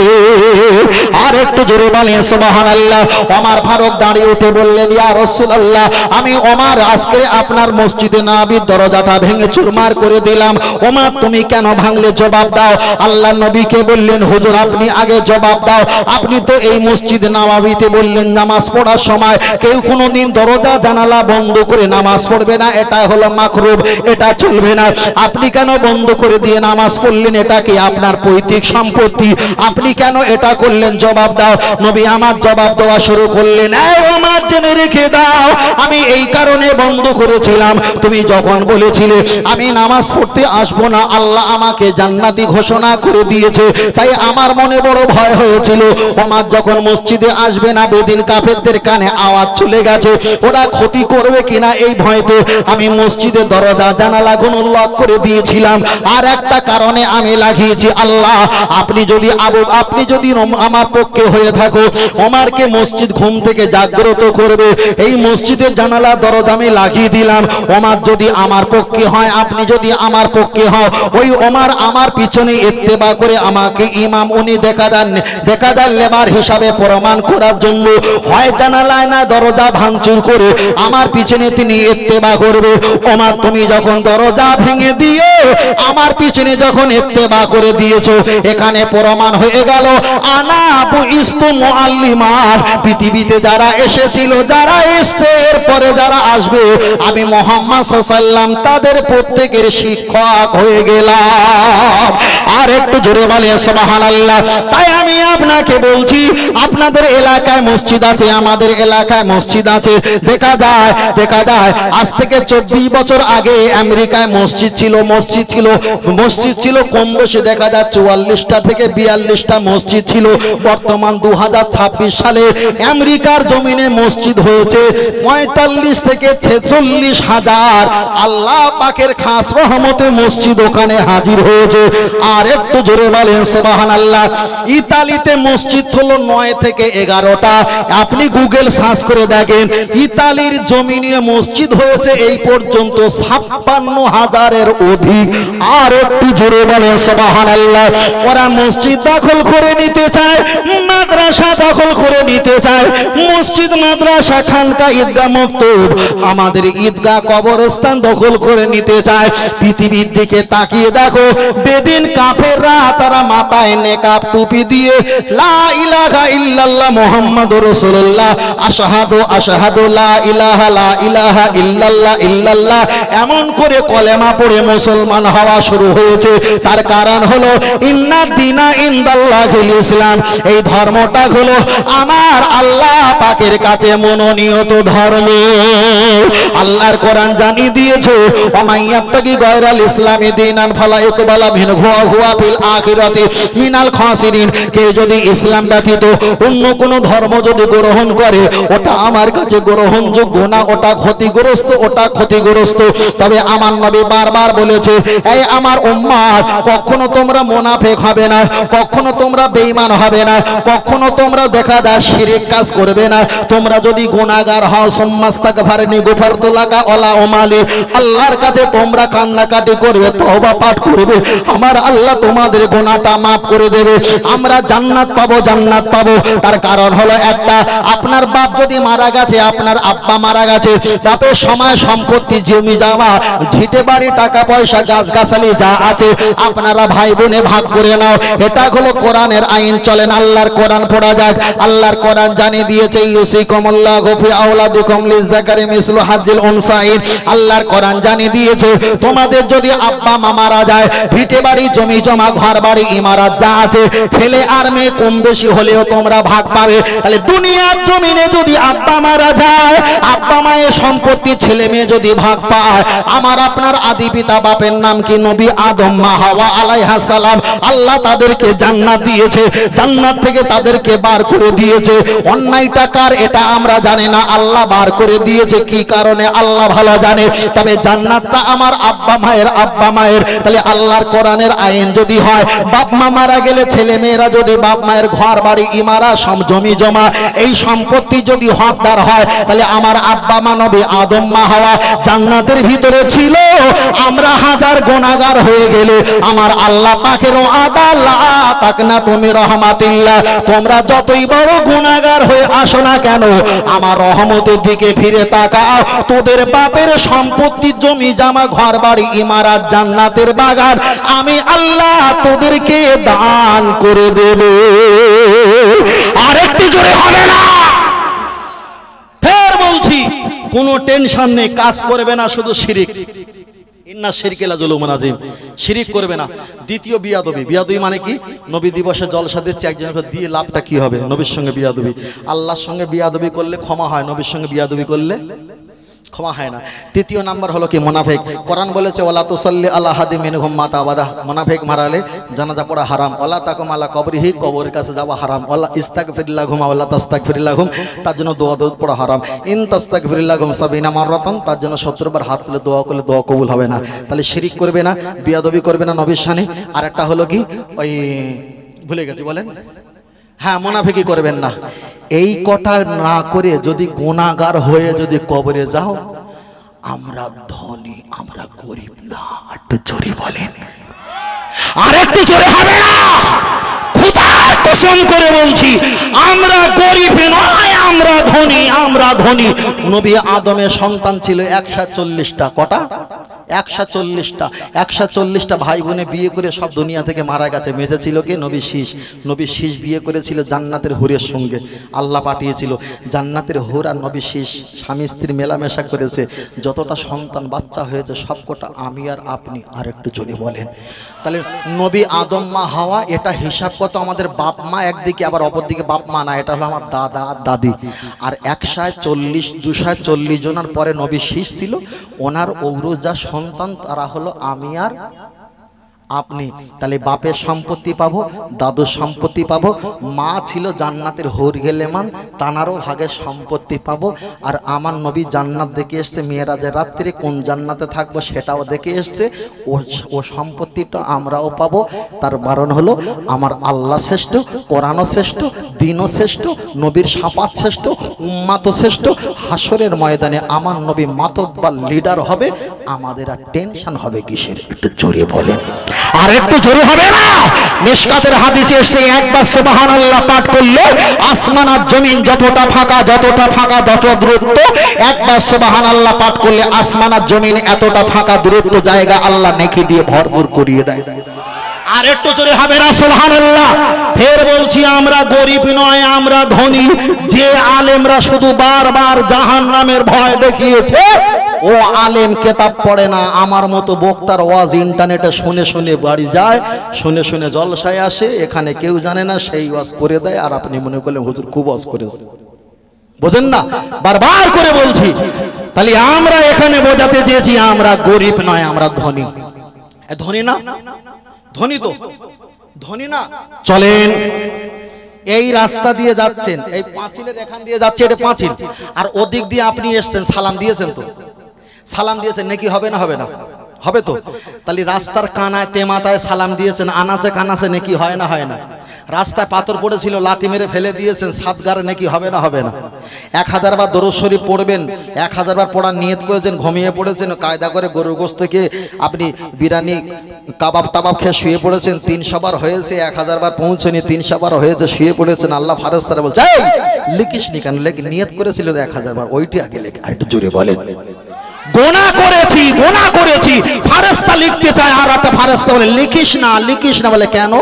আর একটু জোরে বলেন সুবহানাল্লাহ। ওমর ফারুক দাঁড়িয়ে উঠে বললেন, ইয়া রাসূলুল্লাহ আমি ওমর আজকে আপনার মসজিদে নববীর দরজাটা ভেঙে চুরমার করে দিলাম, ওমর তুমি কেন ভাঙলে জবাব দাও। আল্লাহ নবীকে বললেন, হুজুর আপনি আগে জবাব দাও, আপনি তো এই মসজিদে নববীতে বললেন নামাজ পড়ার সময় কেউ কোনোদিন দরজা জানালা বন্ধ করে নামাজ পড়বে না, এটা হলো মাকরুহ, এটা চলবে না। আপনি কেন বন্ধ করে দিয়ে নামাজ পড়লেন? এটা কি আপনার পৈতৃক সম্পত্তি? আপনি কেন এটা করলেন? জবাব দাও। নবী আমার জবাব দেওয়া শুরু করলেন, এই ওমর জেনে রেখে দাও আমি এই কারণে বন্ধ করেছিলাম, তুমি যখন বলেছিলে আমি নামাজ পড়তে আসবো না, আল্লাহ আমাকে জান্নাতি ঘোষণা করে দিয়েছে, তাই আমার মনে বড় ভয় হয়েছিল ওমর যখন মসজিদে আসবে না, বেদিন কাফেরদের কানে আওয়াজ চলে গেছে, ওরা ক্ষতি করবে কিনা এই ভয়তে আমি মসজিদের দরজা জানালাগুলো লক করে দিয়েছিলাম। আর একটা কারণে আমি লাগিয়েছি, আল্লাহ আপনি যদি আমার পক্ষে হয়ে থাকো, ওমরকে মসজিদ ঘুম থেকে জাগ্রত করবে, এই মসজিদের জানালা দরজা আমি লাগিয়ে দিলাম। ওমর যদি আমার পক্ষে হয়, আপনি যদি আমার পক্ষে হও, ওই ওমর আমার পিছনে ইত্তেবা করে আমাকে ইমাম উনি দেখা যান লেবার হিসাবে প্রমাণ করার জন্য হয় জানালায় না দরজা ভাঙচুর করে আমার পিছনে তিনি ইত্তেবা করবে। ওমর তুমি যখন দরজা ভেঙে দিয়ে আমার পিছনে যখন ইত্তেবা করে দিয়েছো, এখানে প্রমাণ হয়ে গেল আনা বুইস্তু মুআল্লিমান, পৃথিবীতে যারা এসেছিল যারা এসছে এরপরে যারা আসবে আমি মুহাম্মদ সাল্লাল্লাহু আলাইহি ওয়াসাল্লাম তাদের প্রত্যেকের শিক্ষক হয়ে গেলাম। আর একটু জোরে বলেন সুবহানাল্লাহ। তাই আমি আপনাকে বলছি আপনাদের এলাকায় মসজিদ আছে, আমাদের এলাকায় মসজিদ আছে, দেখা যায় আজ থেকে 24 বছর আগে আমেরিকায় মসজিদ ছিল কম বেশি দেখা যায় 44টা থেকে 42টা মসজিদ ছিল। বর্তমান 2026 সালে আমেরিকার জমিনে মসজিদ হয়েছে 45 থেকে 46 হাজার। আল্লাহ পাকের খাস খাস রহমতে মসজিদ ওখানে হাজির হয়েছে। আর একটু জোরে বলেন সুবহানাল্লাহ। ইতালিতে মসজিদ হলো 9 থেকে 11টা। আপনি গুগল সার্চ করে দেখেন, ইতালির জমিনে মসজিদ হয়েছে এই পর্যন্ত 56,000-এর অধিক। আর একটু জোরে বলেন সুবহানাল্লাহ। ওরা মসজিদ দখল করে নিতে চায়, মাদ্রাসা দখল করে নিতে চায়, মসজিদ মাদ্রাসা খানকা ঈদগাহ মক্তব আমাদের ঈদগাহ কবরস্থান দখল করে নিতে চায়। পৃথিবীর দিকে তাকিয়ে দেখো, বেদিন কাফেররা তারা মাথায় নেকাব টুপি দিয়ে লা ইলাহা ইল্লাল্লাহ মুহাম্মাদুর রাসূলুল্লাহ আশহাদু আশহাদু লা ইলাহা ইল্লাল্লাহ ইল্লাল্লাহ এমন করে কলেমা পড়ে মুসলমান হওয়া শুরু হয়েছে। তার কারণ হলো ইন্না দিনা ইনদাল্লাহিল ইসলাম। এই ধর্মটা হলো আমার আল্লাহ পাকের কাছে মনোনীত ধর্ম। আল্লাহর কোরআন জানিয়ে দিয়েছে, ওমাইয়াবতাগি গায়রাল ইসলামি দীনান ফালা ইকবালা মিনহু ওয়া হুয়া ফিল আখিরাতি মিনাল খাসিরিন। কে যদি ইসলাম ব্যতীত অন্য কোন ধর্ম যদি গ্রহণ করে, ওটা আমার কাছে গ্রহণযোগ্য না, ওটা ক্ষতিগ্রস্ত, ওটা ক্ষতিগ্রস্ত। তবে আমার নবী বারবার বলেছে, এই আমার উম্মত, কখনো তোমরা মুনাফিক হবে না, কখনো তোমরা বেঈমান হবে না, কখনো তোমরা দেখা যায় শিরক কাজ করবে না। তোমরা যদি গুনাহগার হও, সুম্মাস্তাগফারনি গফারতু লাকা ওয়ালা উমালি, আল্লাহর কাছে তোমরা কান্নাকাটি করবে, তওবা পাঠ করবে, আমার আল্লাহ তোমাদের গুনাহটা maaf করে দেবে, আমরা জান্নাত পাবো, জান্নাত পাবো। তার কারণ হলো একটা, আপনার বাপ যদি মারা গেছে, আপনার আব্বা মারা গেছে, বাপের সময় সম্পত্তি জমি জমা ঢিটে বাড়ি টাকা পয়সা গাছগাছালি যা আছে আপনারা ভাই বোনে ভাগ করে নাও। এটা হলো কোরআনের আইন। চলেন আল্লাহর কোরআন পড়া যাক। আল্লাহর কোরআন জানিয়ে দিয়েছে, ইউসিকুমুল্লাহু ফি আওলাদিকুম লিযাকারি মিসলু হাজ্জিল উনসাইন। আল্লাহর কোরআন জানিয়ে দিয়েছে, তোমাদের যদি আব্বা মা মারা যায়, ভিটে বাড়ি জমি জমা ঘর বাড়ি ইমারত যা আছে, ছেলে আর মেয়ে কম বেশি হলেও তোমরা ভাগ পাবে। তাহলে দুনিয়ার জমিনে যদি আব্বা মারা যায়, আব্বা মায়ের সম্পত্তি ছেলে মেয়ে যদি ভাগ পায়, আমার আপনার আদি পিতা বাপের নাম কি? নবী আদম, মা হাওয়া আলাইহিস সালাম। আল্লাহ তাদেরকে জান্নাত দিয়েছে, জান্নাত থেকে তাদেরকে বার করে দিয়েছে। অন্যায়টা কার এটা আমরা জানি না, আল্লাহ বার করে দিয়েছে। কি কারণে আল্লাহ ভালো জানে। তবে জান্নাতটা আমার আব্বা মায়ের, আব্বা মায়ের। তাহলে আল্লাহর কোরআনের আইন যদি হয়, বাপ মা মারা গেলে ছেলে মেয়েরা যদি বাপ মায়ের ঘর বাড়ি ইমারা জমি জমা এই সম্পত্তি যদি হকদার হয়, তাহলে আমার আব্বা মা নবী আদম মা হাওয়া জান্নাতের ভিতরে ছিল। আমরা হাজার গুনাহগার হয়ে গেলে আমার আল্লাহ পাকের আদাল্লাহ তাকনা তুমি রহমাতিল্লাহ, তোমরা যতই বড় গুনাহগার হয়ে আসো না কেন, আমার রহমতের দিকে ফিরে তাকাও। তোদের বাপের সম্পত্তি জমি জামা ঘর বাড়ি ইমারত জান্নাতের বাগান আমি আল্লাহ তোদেরকে দান করে দেব। আরেকটু জোরে হবে না? ফের বলছি, কোনো টেনশন নেই, কাজ করবে না, শুধু শিরিক। ইন্না শিরকা লাযুলুমুন আযীম। শিরিক করবে না। দ্বিতীয় বিয়াদবি। বিয়াদবি মানে কি? নবী দিবসে জলসা দিচ্ছে, একজনকে দিয়ে লাভটা কি হবে? নবীর সঙ্গে বিয়াদবি। আল্লাহর সঙ্গে বিয়াদবি করলে ক্ষমা হয়, নবীর সঙ্গে বিয়াদবি করলে ক্ষমা হয় না। তৃতীয় নাম্বার হলো কি? মুনাফিক। কোরআন বলেছে, ওয়ালা তুসাল্লি আলা হাদি মিনহুম মাতা আবাদা। মুনাফিক মারালে জানাজা পড়া হারাম। ওয়ালা তাকুম আলা কবরিহি, কবরের কাছে যাওয়া হারাম। ওয়ালা ইস্তাগফির লাহুম ওয়ালা তাস্তাগফির লাহুম, তার জন্য দোয়া দরুদ পড়া হারাম। ইন তাস্তাগফির লাহুম 70 মাররাতান, তার জন্য 70 বার হাত তুলে দোয়া করলে দোয়া কবুল হবে না। তাহলে শিরিক করবে না, বিয়াদবি করবে না নবীর শানে। আর একটা হলো কি? ওই ভুলে গেছি, বলেন। হ্যাঁ, মুনাফিকি করবেন না। এই কটা না করে যদি গুনাহগার হয়ে যদি কবরে যাও, আমরা ধনী, আমরা গরিব না। একটু জোরে বলেন, আর একটু জোরে হবে না? খোদার কসম করে বলছি, আমরা গরিব নয়, আমরা ধনী, আমরা ধনী। নবী আদমের সন্তান ছিল 140টা। কটা? 140টা। 140টা ভাই বোনে বিয়ে করে সব দুনিয়া থেকে মারা গেছে। মেজে ছিল কে? নবী শীষ। নবী শীষ বিয়ে করেছিল জান্নাতের হুরের সঙ্গে। আল্লাহ পাঠিয়েছিল জান্নাতের হুর আর নবী শীষ স্বামী স্ত্রী মেলামেশা করেছে। যতটা সন্তান বাচ্চা হয়েছে সবকটা আমি আর আপনি। আর একটু জোরে বলেন। তাহলে নবী আদম মা হাওয়া, এটা হিসাব কত? আমাদের বাপ মা একদিকে, আবার অপরদিকে বাপ মা না, এটা হলো আমার দাদা আর দাদি। আর 140 240 জনের পরে নবী শীষ ছিল। ওনার ঔরজা সন্তান তারা হলো আমি আর আপনি তাহলে বাপের সম্পত্তি পাবো, দাদুর সম্পত্তি পাবো, মা ছিল জান্নাতের হুর গেলেমান, তানারও ভাগের সম্পত্তি পাবো। আর আমার নবী জান্নাত দেখে এসছে, মেয়েরাজের রাত্রে কোন জান্নাতে থাকবো সেটাও দেখে এসছে, ও সম্পত্তিটা আমরাও পাবো। তার কারণ হলো আমার আল্লাহ শ্রেষ্ঠ, কোরআনও শ্রেষ্ঠ, দিনও শ্রেষ্ঠ, নবীর শাফাত শ্রেষ্ঠ, উম্মাতও শ্রেষ্ঠ। হাসরের ময়দানে আমার নবী মাতব্বর লিডার হবে, আমাদের আর টেনশন হবে কিসের? একটু জোরে বলেন, আর একটু জোরে হবে না? মিশকাতের হাদিসে এসে একবার সুবহানাল্লাহ পাঠ করলে আসমান আর জমিন যতটা ফাঁকা যত দূরত্ব, একবার সুবহানাল্লাহ পাঠ করলে আসমান আর জমিন এতটা ফাঁকা দূরত্ব জায়গা আল্লাহ নেকি দিয়ে ভরপুর করিয়ে দেয়। আর একটু জোরে হবে না সুবহানাল্লাহ? ফের বলছি, আমরা গরিব নয়, আমরা ধনী। যে আলেমরা শুধু বারবার জাহান্নামের ভয় দেখিয়েছে, ও আলেম কেতাব পড়ে না। আমার মতো বক্তার ওয়াজ ইন্টারনেটে শুনে শুনে বাড়ি যায়, শুনে শুনে জলসায় আসে, এখানে কেউ জানে না, সেই ওয়াজ করে দেয়। আর আপনি মনে করলেন হুজুর খুব ওয়াজ করেছে। বোঝেন না? বারবার করে বলছি। তাহলে আমরা এখানে বোঝাতে চেয়েছি আমরা গরিব নয়, আমরা ধনী। ধনী না? ধনী তো ধনী না? চলেন, এই রাস্তা দিয়ে যাচ্ছেন, এই পাঁচিলের এখান দিয়ে যাচ্ছে, এটা পাঁচিল, আর ওদিক দিয়ে আপনি এসছেন, সালাম দিয়েছেন তো? সালাম দিয়েছেন, নাকি হবে না? হবে না? হবে তো। তাহলে রাস্তার কানায় তেমাতায় সালাম দিয়েছেন, আনাসে কানাসে নাকি হয় না? হয় না? রাস্তায় পাথর পড়েছিল, লাথি মেরে ফেলে দিয়েছেন, সাতগারে নাকি হবে না? হবে না? 1000 বার দরুদ শরীফ পড়বেন, 1000 বার পড়ার নিয়ত করেছেন, ঘুমিয়ে পড়েছেন, কায়দা করে গরুর গোশত থেকে আপনি বিরিয়ানি কাবাব টাবাব খেয়ে শুয়ে পড়েছেন, 300 বার হয়েছে, 1000 বার পৌঁছনি, 300 বার হয়েছে, শুয়ে পড়েছেন। আল্লাহ ফারেস্তারা বলছে, এই লিখিস নি কেন? লেখ, নিয়ত করেছিল 1000 বার, ওইটি আগে লেখ। একটু জোরে বলেন, গোনা করেছি। ফারেস্তা লিখতে চায়, আর একটা ফারেস্তা বলে লিখিস না। বলে কেন?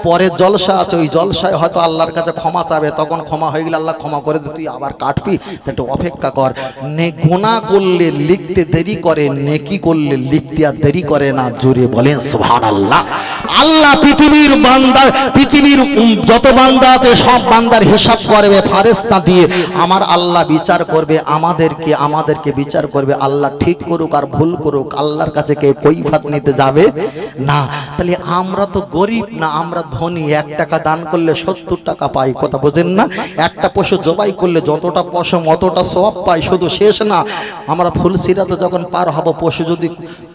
পরে জলসা আছে, ওই জলসায় হয়তো আল্লাহর কাছে ক্ষমা চাবে, তখন ক্ষমা হয়ে গেলে আল্লাহ ক্ষমা করে দে, তুই আবার কাটবি, একটু অপেক্ষা কর। গোনা করলে লিখতে দেরি করে, নেকি করলে লিখতে আর দেরি করে না। জোরে বলেন সুবহানাল্লাহ। আল্লাহ পৃথিবীর যত বান্দা আছে সব বান্দার হিসাব করবে ফারেস্তা দিয়ে। আমার আল্লাহ বিচার করবে, আমাদেরকে বিচার করবে। আল্লাহ ঠিক করুক আর ভুল করুক, আল্লাহর কাছে কেউ কৈফিয়ত নিতে যাবে না। তাহলে আমরা তো গরিব না, আমরা ধনী। 1 টাকা দান করলে 70 টাকা পাই, কথা বোঝেন না? একটা পশু জবাই করলে যতটা পশম অতটা সওয়াব পাই। শুধু শেষ না, আমরা ফুলসিরাতে যখন পার হব, পশু যদি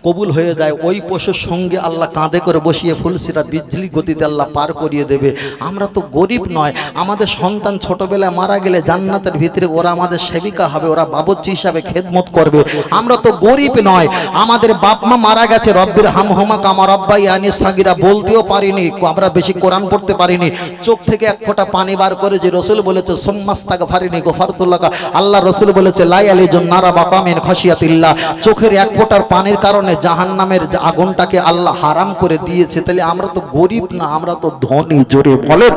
কবুল হয়ে যায়, ওই পশুর সঙ্গে আল্লাহ কাঁধে করে বসিয়ে ফুলসিরা বিজলি গতিতে আল্লাহ পার করিয়ে দেবে। আমরা তো গরিব নয়। আমাদের সন্তান ছোটবেলায় মারা গেলে জান্নাতের ভিতরে ওরা আমাদের সেবিকা হবে, ওরা বাবুর্চি হিসাবে খেদমত করবে। আমরা তো গরিব নয়। আমাদের বাপ মা মারা গেছে, রব্বির হামহুমা কামা রাব্বায়ানি সাগীরা, বলতেও পারিনি, আমরা বেশি কোরআন পড়তে পারিনি। চোখ থেকে 1 ফোঁটা পানি বার করে যে রসুল বলেছে সুম্মাস্তাগফিরনি গফারতুল্লাকা, আল্লাহ রসুল বলেছে লা ইয়ালিজুন নারা বাকামিন খাশিয়াতিল্লাহ। চোখের 1 ফোঁটার পানির কারণে জাহান্নামের আগুনটাকে আল্লাহ হারাম করে দিয়েছে। তাহলে আমরা তো গরিব না, আমরা তো ধনী। জোরে বলেন,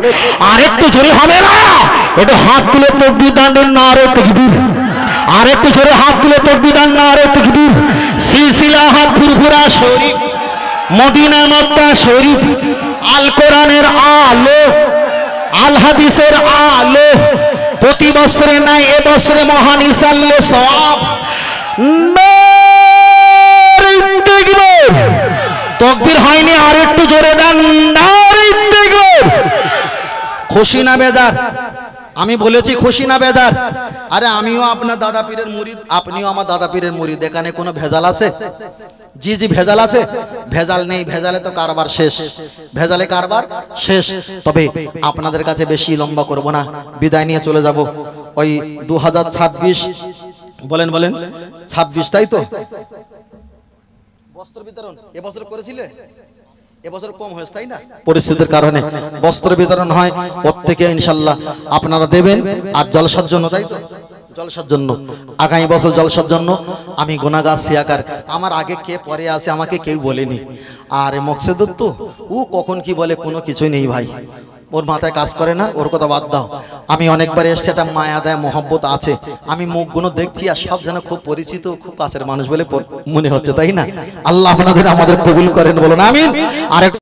আর একটু জোরে হবে না? একটু হাত তুলে তাকবীর দেন না, আরে তাকবীর। আর একটু জোরে হাত তুলে তাকবীর দেন না, আরে তাকবীর। সিলসিলা হাত ফুরফুরা শরীফ, মদিনা মক্কা শরীফ, আল কোরআনের আলো, আল হাদিসের আলো। প্রতি বছরে নাই, এবছরে মহান ইসাল্লে সওয়াব। তাকবীর হয়নি, আর একটু জোরে দেন, নারে তাকবীর। খুশি না বেজার? আমি বলেছি খুশি না বেজার? আরে আমিও আপনার দাদা পীরের মুরিদ, আপনিও আমার দাদা পীরের মুরিদ। এখানে কোনো ভেজাল আছে? জি ভেজাল আছে? ভেজাল নেই। ভেজালে তো কারবার শেষ, ভেজালে কারবার শেষ। তবে আপনাদের কাছে বেশি লম্বা করব না, বিদায় নিয়ে চলে যাব। ওই 2026 বলেন 26, তাই তো? বস্ত্র বিতরণ এবছর করেছিলে? এবছর কম হয়েছে, তাই না? পরিস্থিতির কারণে বস্ত্র বিতরণ হয়, ওর থেকে ইনশাল্লাহ আপনারা দেবেন। আর জলসার জন্য, তাই তো? জলসার জন্য, আগামী বছর জলসার জন্য আমি গুনাহগার সিয়াকার। আমার আগে কে পরে আছে আমাকে কেউ বলেনি। আর মকসেদুর তো ও কখন কি বলে কোনো কিছুই নেই ভাই, ওর মাথায় কাজ করে না, ওর কথা বাদ দাও। আমি অনেকবার এসছি, একটা মায়া দেয় মহব্বত আছে। আমি মুখগুলো দেখছি আর সব যেন খুব পরিচিত, খুব কাছের মানুষ বলে মনে হচ্ছে, তাই না? আল্লাহ আপনাদের আমাদের কবুল করেন, বলুন আমিন। আর